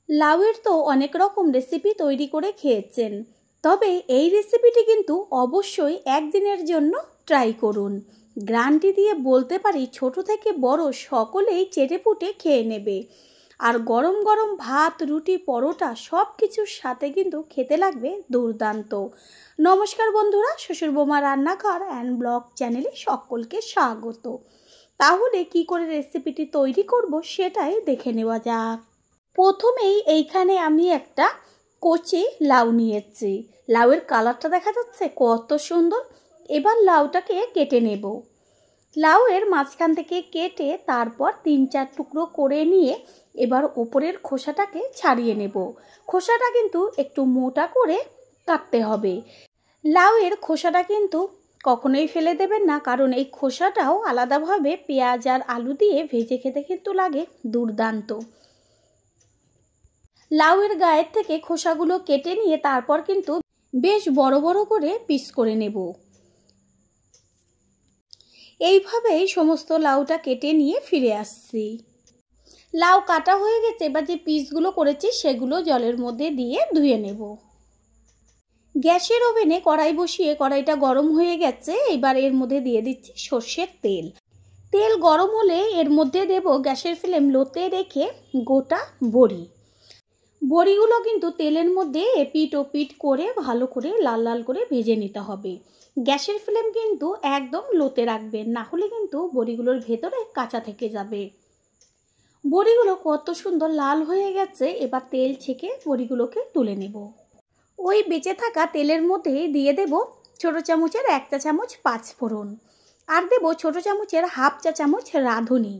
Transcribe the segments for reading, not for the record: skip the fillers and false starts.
লাউয়ের তো অনেক রকম রেসিপি তৈরি করে খেয়েছেন, তবে এই রেসিপিটি কিন্তু অবশ্যই একদিনের জন্য ট্রাই করুন। গ্যারান্টি দিয়ে বলতে পারি ছোট থেকে বড় সকলেই চেটেপুটে খেয়ে নেবে। আর গরম গরম ভাত, রুটি, পরোটা সব কিছুর সাথে কিন্তু খেতে লাগবে দুর্দান্ত। নমস্কার বন্ধুরা, শ্বশুর বৌমা রান্নাঘর অ্যান্ড ব্লগ চ্যানেলে সকলকে স্বাগত। তাহলে কি করে রেসিপিটি তৈরি করব সেটাই দেখে নেওয়া যাক। প্রথমেই এইখানে আমি একটা কচি লাউ নিয়েছি। লাউয়ের কালারটা দেখা যাচ্ছে কত সুন্দর। এবার লাউটাকে কেটে নেব। লাউয়ের মাঝখান থেকে কেটে তারপর 3-4 টুকরো করে নিয়ে এবার ওপরের খোসাটাকে ছাড়িয়ে নেব। খোসাটা কিন্তু একটু মোটা করে কাটতে হবে। লাউয়ের খোসাটা কিন্তু কখনোই ফেলে দেবেন না, কারণ এই খোসাটাও আলাদাভাবে পেঁয়াজ আর আলু দিয়ে ভেজে খেতে কিন্তু লাগে দুর্দান্ত। লাউয়ের গায়ের থেকে খোসাগুলো কেটে নিয়ে তারপর কিন্তু বেশ বড় বড় করে পিস করে নেব। এইভাবেই সমস্ত লাউটা কেটে নিয়ে ফিরে আসছি। লাউ কাটা হয়ে গেছে, এবার যে পিসগুলো করেছি সেগুলো জলের মধ্যে দিয়ে ধুয়ে নেব। গ্যাসের ওভেনে কড়াই বসিয়ে কড়াইটা গরম হয়ে গেছে। এবার এর মধ্যে দিয়ে দিচ্ছি সর্ষের তেল। তেল গরম হলে এর মধ্যে দেব গ্যাসের ফ্লেম লোতে রেখে গোটা বড়ি। বড়িগুলো কিন্তু তেলের মধ্যে এপিট ওপিট করে ভালো করে লাল লাল করে ভেজে নিতে হবে। গ্যাসের ফ্লেম কিন্তু একদম লোতে রাখবেন, না হলে কিন্তু বড়িগুলোর ভেতরে কাঁচা থেকে যাবে। বড়িগুলো কত সুন্দর লাল হয়ে গেছে। এবার তেল ছেঁকে বড়িগুলোকে তুলে নেব। ওই বেঁচে থাকা তেলের মধ্যে দিয়ে দেব ছোটো চামচের 1 চা চামচ 5 ফোড়ন, আর দেব ছোটো চামচের 1/2 চা চামচ রাঁধুনি।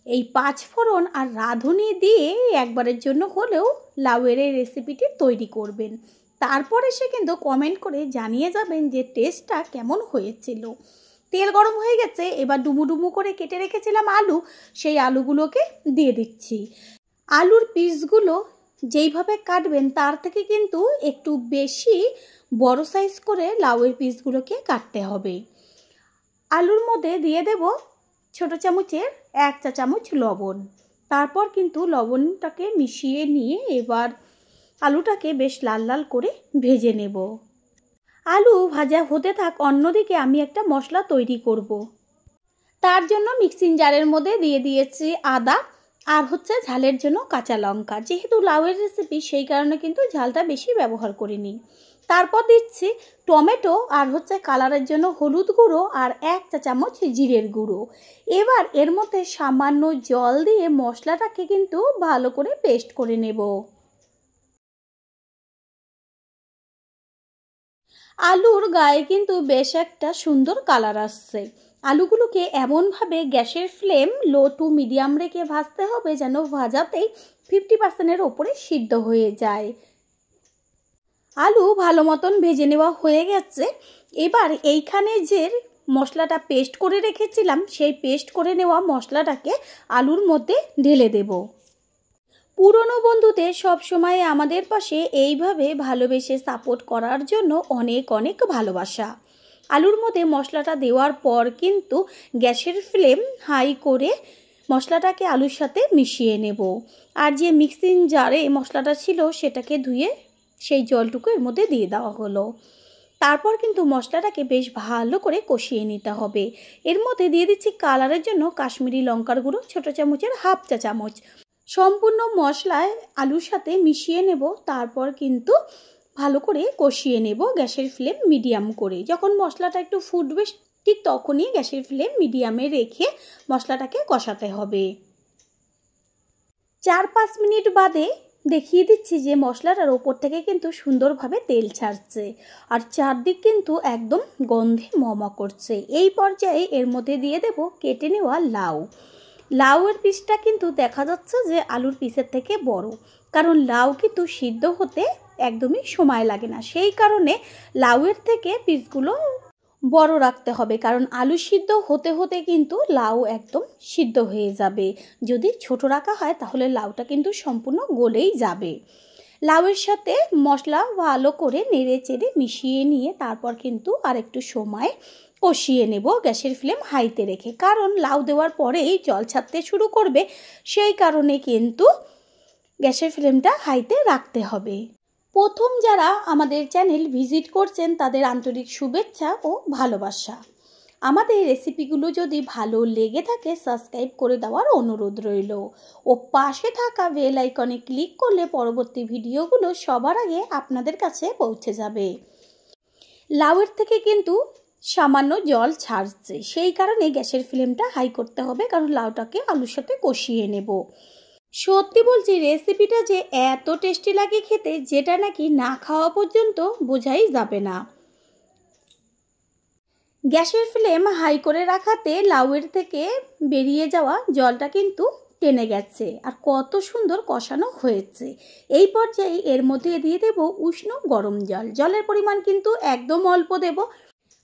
এই 5 ফোড়ন আর রাঁধুনি দিয়ে একবারের জন্য হলেও লাউয়ের এই রেসিপিটি তৈরি করবেন। তারপরে সে কিন্তু কমেন্ট করে জানিয়ে যাবেন যে টেস্টটা কেমন হয়েছিল। তেল গরম হয়ে গেছে। এবার ডুমু ডুমু করে কেটে রেখেছিলাম আলু, সেই আলুগুলোকে দিয়ে দিচ্ছি। আলুর পিসগুলো যেইভাবে কাটবেন তার থেকে কিন্তু একটু বেশি বড় সাইজ করে লাউয়ের পিসগুলোকে কাটতে হবে। আলুর মধ্যে দিয়ে দেব ছোটো চামচের 1 চা চামচ লবণ। তারপর কিন্তু লবণটাকে মিশিয়ে নিয়ে এবার আলুটাকে বেশ লাল লাল করে ভেজে নেব। আলু ভাজা হতে থাক, অন্যদিকে আমি একটা মশলা তৈরি করব। তার জন্য মিক্সিং জারের মধ্যে দিয়ে দিয়েছি আদা আর ঝালের জন্য কাঁচা লঙ্কা। যেহেতু লাউয়ের রেসিপি সেই কারণে কিন্তু ঝালটা বেশি ব্যবহার করিনি। তারপর দিচ্ছি টমেটো আর কালারের জন্য হলুদ গুঁড়ো আর 1 চা চামচ জিরের গুঁড়ো। এবার এর মধ্যে সামান্য জল দিয়ে মশলাটাকে কিন্তু ভালো করে পেস্ট করে নেব। আলুর গায়ে কিন্তু বেশ একটা সুন্দর কালার আসছে। আলুগুলোকে এমনভাবে গ্যাসের ফ্লেম লো টু মিডিয়াম রেখে ভাজতে হবে যেন ভাজাতেই 50%-এর ওপরে সিদ্ধ হয়ে যায়। আলু ভালো মতন ভেজে নেওয়া হয়ে গেছে। এবার এইখানে যে মশলাটা পেস্ট করে রেখেছিলাম সেই পেস্ট করে নেওয়া মশলাটাকে আলুর মধ্যে ঢেলে দেব। পুরনো বন্ধুদের সবসময় আমাদের পাশে এইভাবে ভালোবেসে সাপোর্ট করার জন্য অনেক অনেক ভালোবাসা। আলুর মধ্যে মশলাটা দেওয়ার পর কিন্তু গ্যাসের ফ্লেম হাই করে মশলাটাকে আলুর সাথে মিশিয়ে নেব। আর যে মিক্সিং জারে মশলাটা ছিল সেটাকে ধুয়ে সেই জলটুকু এর মধ্যে দিয়ে দেওয়া হলো। তারপর কিন্তু মশলাটাকে বেশ ভালো করে কষিয়ে নিতে হবে। এর মধ্যে দিয়ে দিচ্ছি কালারের জন্য কাশ্মীরি লঙ্কার গুঁড়ো ছোটো চামচের 1/2 চা চামচ। সম্পূর্ণ মশলায় আলুর সাথে মিশিয়ে নেব। তারপর কিন্তু ভালো করে কষিয়ে নেব গ্যাসের ফ্লেম মিডিয়াম করে। যখন মশলাটা একটু ফুটবে ঠিক তখনই গ্যাসের ফ্লেম মিডিয়ামে রেখে মশলাটাকে কষাতে হবে। 4-5 মিনিট বাদে দেখিয়ে দিচ্ছি যে মশলাটার ওপর থেকে কিন্তু সুন্দরভাবে তেল ছাড়ছে আর চারদিক কিন্তু একদম গন্ধে মমা করছে। এই পর্যায়ে এর মধ্যে দিয়ে দেব কেটে নেওয়া লাউ। লাউয়ের পিসটা কিন্তু দেখা যাচ্ছে যে আলুর পিসের থেকে বড়, কারণ লাউ কিন্তু সিদ্ধ হতে একদমই সময় লাগে না। সেই কারণে লাউয়ের থেকে পিসগুলো বড় রাখতে হবে, কারণ আলু সিদ্ধ হতে হতে কিন্তু লাউ একদম সিদ্ধ হয়ে যাবে। যদি ছোট রাখা হয় তাহলে লাউটা কিন্তু সম্পূর্ণ গলেই যাবে। লাউয়ের সাথে মশলা ভালো করে নেড়ে চেড়ে মিশিয়ে নিয়ে তারপর কিন্তু আরেকটু সময় কষিয়ে নেব গ্যাসের ফ্লেম হাইতে রেখে, কারণ লাউ দেওয়ার পরেই জল ছাড়তে শুরু করবে। সেই কারণে কিন্তু গ্যাসের ফ্লেমটা হাইতে রাখতে হবে। প্রথম যারা আমাদের চ্যানেল ভিজিট করছেন তাদের আন্তরিক শুভেচ্ছা ও ভালোবাসা। আমাদের রেসিপিগুলো যদি ভালো লেগে থাকে সাবস্ক্রাইব করে দেওয়ার অনুরোধ রইল ও পাশে থাকা বেল আইকনে ক্লিক করলে পরবর্তী ভিডিওগুলো সবার আগে আপনাদের কাছে পৌঁছে যাবে। লাউয়ের থেকে কিন্তু সামান্য জল ছাড়ছে, সেই কারণে গ্যাসের ফ্লেমটা হাই করতে হবে, কারণ লাউটাকে আলুর সাথে কষিয়ে নেব। সত্যি বলছি রেসিপিটা যে এত টেস্টি লাগে খেতে, যেটা নাকি না খাওয়া পর্যন্ত বোঝাই যাবে না। গ্যাসের ফ্লেম হাই করে রাখাতে লাউয়ের থেকে বেরিয়ে যাওয়া জলটা কিন্তু টেনে গেছে আর কত সুন্দর কষানো হয়েছে। এই পর্যায়ে এর মধ্যে দিয়ে দেব উষ্ণ গরম জল। জলের পরিমাণ কিন্তু একদম অল্প দেব,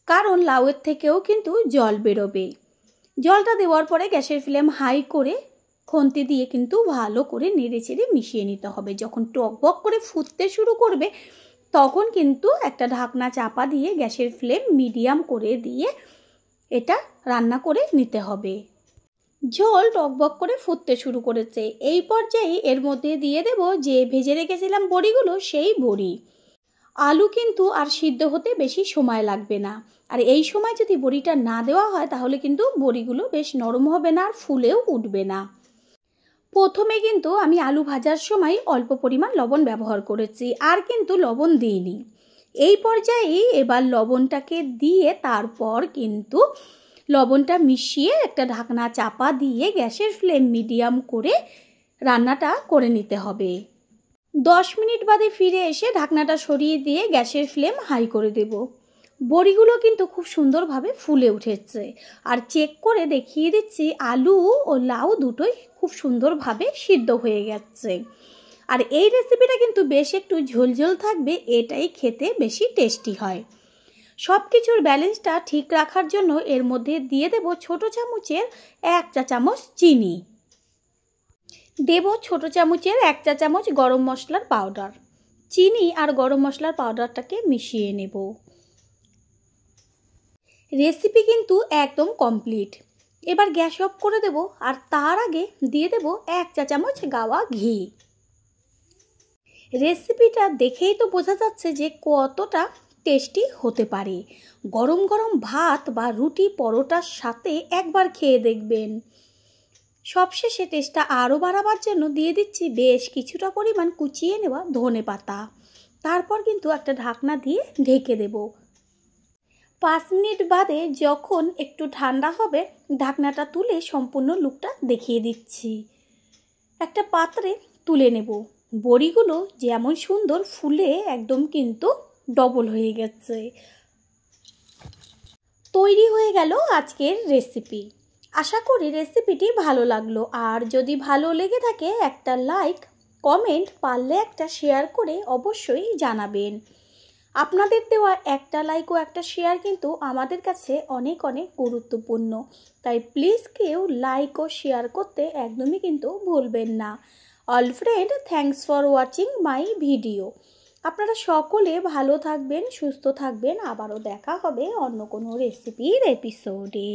কারণ লাউয়ের থেকেও কিন্তু জল বেরোবে। জলটা দেওয়ার পরে গ্যাসের ফ্লেম হাই করে খুন্তি দিয়ে কিন্তু ভালো করে নেড়ে চেড়ে মিশিয়ে নিতে হবে। যখন টকবক করে ফুটতে শুরু করবে তখন কিন্তু একটা ঢাকনা চাপা দিয়ে গ্যাসের ফ্লেম মিডিয়াম করে দিয়ে এটা রান্না করে নিতে হবে। ঝোল টকবক করে ফুটতে শুরু করেছে, এই পর্যায়ে এর মধ্যে দিয়ে দেব যে ভেজে রেখেছিলাম বড়িগুলো, সেই বড়ি। আলু কিন্তু আর সিদ্ধ হতে বেশি সময় লাগবে না, আর এই সময় যদি বড়িটা না দেওয়া হয় তাহলে কিন্তু বড়িগুলো বেশ নরম হবে না আর ফুলেও উঠবে না। প্রথমে কিন্তু আমি আলু ভাজার সময় অল্প পরিমাণ লবণ ব্যবহার করেছি, আর কিন্তু লবণ দিইনি। এই পর্যায়ে এবার লবণটাকে দিয়ে তারপর কিন্তু লবণটা মিশিয়ে একটা ঢাকনা চাপা দিয়ে গ্যাসের ফ্লেম মিডিয়াম করে রান্নাটা করে নিতে হবে। 10 মিনিট বাদে ফিরে এসে ঢাকনাটা সরিয়ে দিয়ে গ্যাসের ফ্লেম হাই করে দেব। বড়িগুলো কিন্তু খুব সুন্দরভাবে ফুলে উঠেছে, আর চেক করে দেখিয়ে দিচ্ছি আলু ও লাউ দুটোই খুব সুন্দরভাবে সিদ্ধ হয়ে গেছে। আর এই রেসিপিটা কিন্তু বেশ একটু ঝোলঝোল থাকবে, এটাই খেতে বেশি টেস্টি হয়। সব কিছুর ব্যালেন্সটা ঠিক রাখার জন্য এর মধ্যে দিয়ে দেব ছোট চামচের 1 চা চামচ চিনি, দেব ছোট চামচের 1 চা চামচ গরম মশলার পাউডার। চিনি আর গরম মশলার পাউডারটাকে মিশিয়ে নেব। রেসিপি কিন্তু একদম কমপ্লিট। এবার গ্যাস অফ করে দেব, আর তার আগে দিয়ে দেব 1 চা চামচ গাওয়া ঘি। রেসিপিটা দেখেই তো বোঝা যাচ্ছে যে কতটা টেস্টি হতে পারে। গরম গরম ভাত বা রুটি পরোটার সাথে একবার খেয়ে দেখবেন। সবশেষে টেস্টটা আরও বাড়াবার জন্য দিয়ে দিচ্ছি বেশ কিছুটা পরিমাণ কুচিয়ে নেওয়া ধনে পাতা। তারপর কিন্তু একটা ঢাকনা দিয়ে ঢেকে দেব। 5 মিনিট বাদে যখন একটু ঠান্ডা হবে ঢাকনাটা তুলে সম্পূর্ণ লুকটা দেখিয়ে দিচ্ছি। একটা পাত্রে তুলে নেব। বড়িগুলো যেমন সুন্দর ফুলে একদম কিন্তু ডবল হয়ে গেছে। তৈরি হয়ে গেল আজকের রেসিপি। আশা করি রেসিপিটি ভালো লাগলো, আর যদি ভালো লেগে থাকে একটা লাইক, কমেন্ট, পারলে একটা শেয়ার করে অবশ্যই জানাবেন। আপনাদের দেওয়া একটা লাইক ও একটা শেয়ার কিন্তু আমাদের কাছে অনেক অনেক গুরুত্বপূর্ণ, তাই প্লিজ কেউ লাইক ও শেয়ার করতে একদমই কিন্তু ভুলবেন না। All friend, thanks for watching my video. আপনারা সকলে ভালো থাকবেন, সুস্থ থাকবেন। আবারও দেখা হবে অন্য কোনো রেসিপির এপিসোডে।